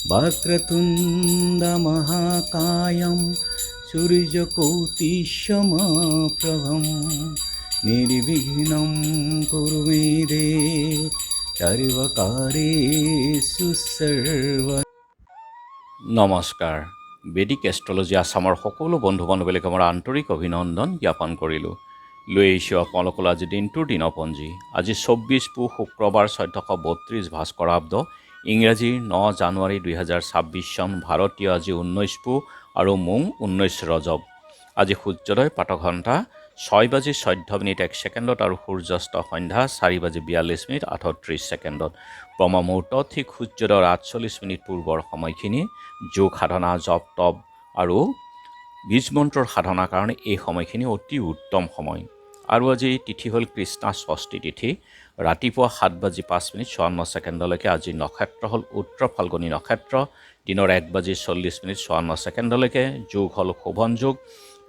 वक्रतुण्डमहाकायं सूर्यकोटिसमप्रभं निर्विघ्नं कुरु मे देव सर्वकार्येषु सर्वदा। নমস্কাৰ। বেদিক এষ্ট্ৰলজি আছামৰ সকলো বন্ধু বান্ধৱীলৈ মোৰ আন্তৰিক অভিনন্দন জ্ঞাপন কৰিলোঁ। লৈ আহিছোঁ আপোনালোকৰ আজি দিনটোৰ দিনপঞ্জী। আজি 24 পুহ শুক্ৰবাৰ 1432 ভাস্কৰাব্দ, ইংৰাজী 9 জানুৱাৰী 2026 চন, ভাৰতীয় আজি 19 পুহ আৰু মোং 19 ৰজব। আজি সূৰ্যোদয় প্ৰাতঃঘণ্টা 6:14 আৰু সূৰ্যাস্ত সন্ধ্যা 4:42 ব্ৰহ্ম মুহূৰ্ত ঠিক সূৰ্যোদয়ৰ 48 পূৰ্বৰ সময়খিনি যোগ সাধনা, জপ তপ আৰু বীজ মন্ত্ৰৰ সাধনাৰ কাৰণে এই সময়খিনি অতি উত্তম সময়। আৰু আজি তিথি হ'ল কৃষ্ণা ষষ্ঠী তিথি, ৰাতিপুৱা 7:05 আজি নক্ষত্ৰ হ'ল উত্তৰ ফাল্গুনী নক্ষত্ৰ, দিনৰ 1:40 যোগ হ'ল শোভন যোগ,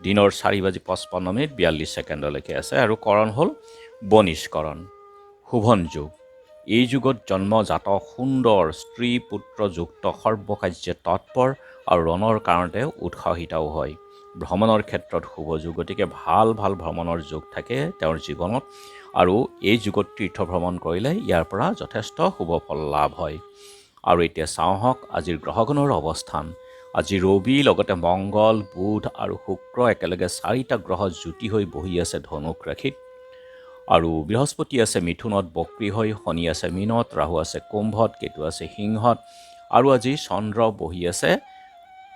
দিনৰ 4:55 আছে, আৰু কৰণ হ'ল বনিষ্কৰণ। শোভন যোগ, এই যুগত জন্মজাত সুন্দৰ স্ত্ৰী পুত্ৰযুক্ত সৰ্বকাৰ্যে তৎপৰ আৰু ৰণৰ কাৰণতে উৎসাহিতাও হয়। ভ্ৰমণৰ ক্ষেত্ৰত শুভ যুগ, গতিকে ভাল ভ্ৰমণৰ যোগ থাকে তেওঁৰ জীৱনত, আৰু এই যুগত তীৰ্থ ভ্ৰমণ কৰিলে ইয়াৰ পৰা যথেষ্ট শুভ ফল লাভ হয়। আৰু এতিয়া চাওঁহক আজিৰ গ্ৰহগণৰ অৱস্থান। আজি ৰবি লগতে মংগল, বুধ আৰু শুক্ৰ একেলগে 4টা গ্ৰহ যুতি হৈ বহি আছে ধনুক ৰাশিত, আৰু বৃহস্পতি আছে মিথুনত বক্ৰী হৈ, শনি আছে মীনত, ৰাহু আছে কুম্ভত, কেতু আছে সিংহত, আৰু আজি চন্দ্ৰ বহি আছে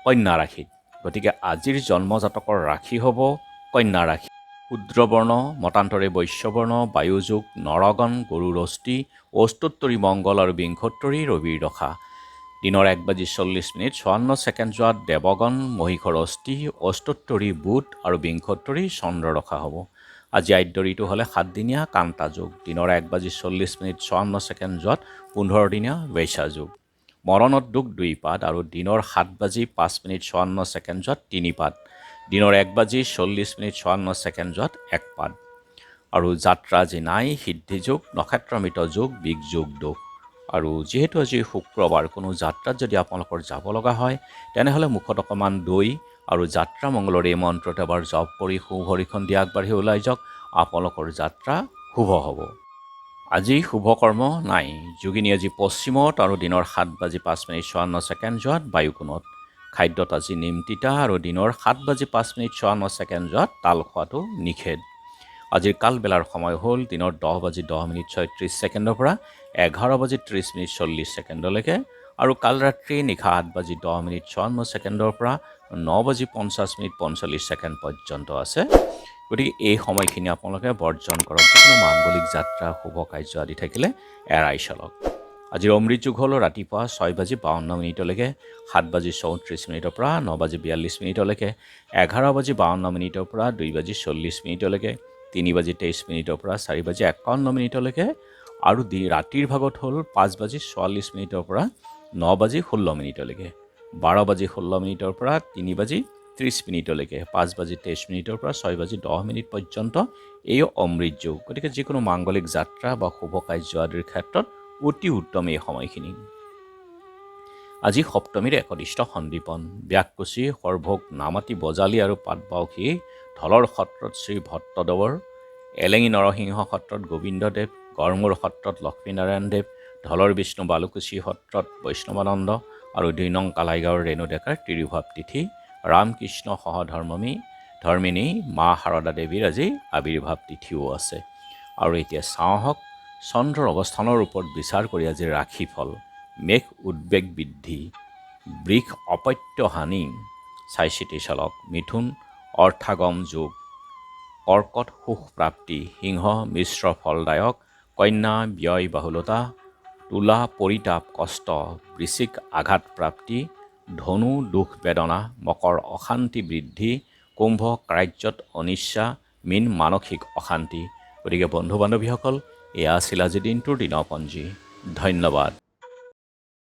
কন্যা ৰাশিত। গতিকে আজিৰ জন্মজাতকৰ ৰাশি হ'ব কন্যা ৰাশি। শূদ্ৰবৰ্ণ, মতান্তৰে বৈশ্যবৰ্ণ, বায়ুযোগ, নৰগণ, গৰুৰ অস্থি, অষ্টোত্তৰী মংগল আৰু বিংশোত্তৰী ৰবিৰ দশা। দিনৰ 1:40 যোৱাত দেৱগণ, মহিষৰ অস্থি, অষ্টোত্তৰী বুধ আৰু বিংশোত্তৰী চন্দ্ৰ দশা হ'ব। আজি আদ্য ঋতু হ'লে 7 দিনীয়া কান্তা যোগ, দিনৰ 1:40 যোৱাত 15 দিনীয়া বৈশা যোগ। মৰণত দুখ 2 পাদ, আৰু দিনৰ 7:05 যোৱাত 3 পাদ, দিনৰ 1:40 যোৱাত 1 পাদ। আৰু যাত্ৰা আজি নাই, সিদ্ধি যোগ, নক্ষত্ৰমিত যোগ, বিগযোগ দোষ। আৰু যিহেতু আজি শুক্ৰবাৰ, কোনো যাত্ৰাত যদি আপোনালোকৰ যাব লগা হয় তেনেহ'লে মুখত অকণমান দৈ আৰু যাত্ৰা মংগলৰ এই মন্ত্ৰটো এবাৰ জপ কৰি শুভৰিখন দি আগবাঢ়ি ওলাই যাওক, আপোনালোকৰ যাত্ৰা শুভ হ'ব। আজি শুভকৰ্ম নাই। যোগিনী আজি পশ্চিমত আৰু দিনৰ 7:05 যোৱাত বায়ুকোণত। খাদ্যত আজি নিম তিতা, আৰু দিনৰ 7:05 যোৱাত তাল খোৱাটো নিষেধ। আজিৰ কালবেলাৰ সময় হ'ল দিনৰ 10:10 পৰা 11:30 আৰু কাল ৰাত্ৰি নিশা 8:10 পৰা 9:50 পৰ্যন্ত আছে। গতিকে এই সময়খিনি আপোনালোকে বৰ্জন কৰক। যিকোনো মাংগলিক যাত্ৰা, শুভ কাৰ্য আদি থাকিলে এৰাই চলক। আজিৰ অমৃত যোগ হ'ল ৰাতিপুৱা 6:52 7:34 পৰা 9:42 11:52 পৰা 2:40 3:23 পৰা 4:51 আৰু ৰাতিৰ ভাগত হ'ল 5:44 পৰা 9:16 12:16 পৰা 3:30 5:23 পৰা 6:10 পৰ্যন্ত এই অমৃত যোগ। গতিকে যিকোনো মাংগলিক যাত্ৰা বা শুভ কাৰ্য আদিৰ ক্ষেত্ৰত অতি উত্তম এই সময়খিনি। আজি সপ্তমীৰ একনিষ্ঠ সন্দীপন। ব্যাকুচি, সৰভোগ, নামাতি, বজালী আৰু পাটবাউসী ঢলৰ সত্ৰত শ্ৰী ভট্টদেৱৰ, এলেঙি নৰসিংহ সত্ৰত গোবিন্দদেৱ, গড়মূৰ সত্ৰত লক্ষ্মীনাৰায়ণ দেৱ, ঢলৰ বিষ্ণু বালুকুচি সত্ৰত বৈষ্ণৱানন্দ আৰু 2 নং কালাইগাঁৱৰ ৰেণু ডেকাৰ তিৰুভাৱ তিথি। ৰামকৃষ্ণ ধৰ্মিনী মা শাৰদা দেৱীৰ আজি আবিৰ্ভাৱ তিথিও আছে। আৰু এতিয়া চাওঁহক চন্দ্ৰৰ অৱস্থানৰ ওপৰত বিচাৰ কৰি আজি ৰাশিফল। মেঘ উদ্বেগ বৃদ্ধি, বৃষ অপত্য হানি, চাই চিতি চলক। মিথুন অৰ্থাগম যোগ, কৰ্কট সুখ প্ৰাপ্তি, সিংহ মিশ্ৰ ফলদায়ক, কন্যা ব্যয় বাহুলতা, তুলা পৰিতাপ কষ্ট, বৃশ্চিক আঘাত প্ৰাপ্তি, ধনু দুখ বেদনা, মকৰ অশান্তি বৃদ্ধি, কুম্ভ কাৰ্যত অনিচ্ছা, মীন মানসিক অশান্তি। গতিকে বন্ধু বান্ধৱীসকল, এয়া আছিল আজি দিনটোৰ দিনপঞ্জী। ধন্যবাদ।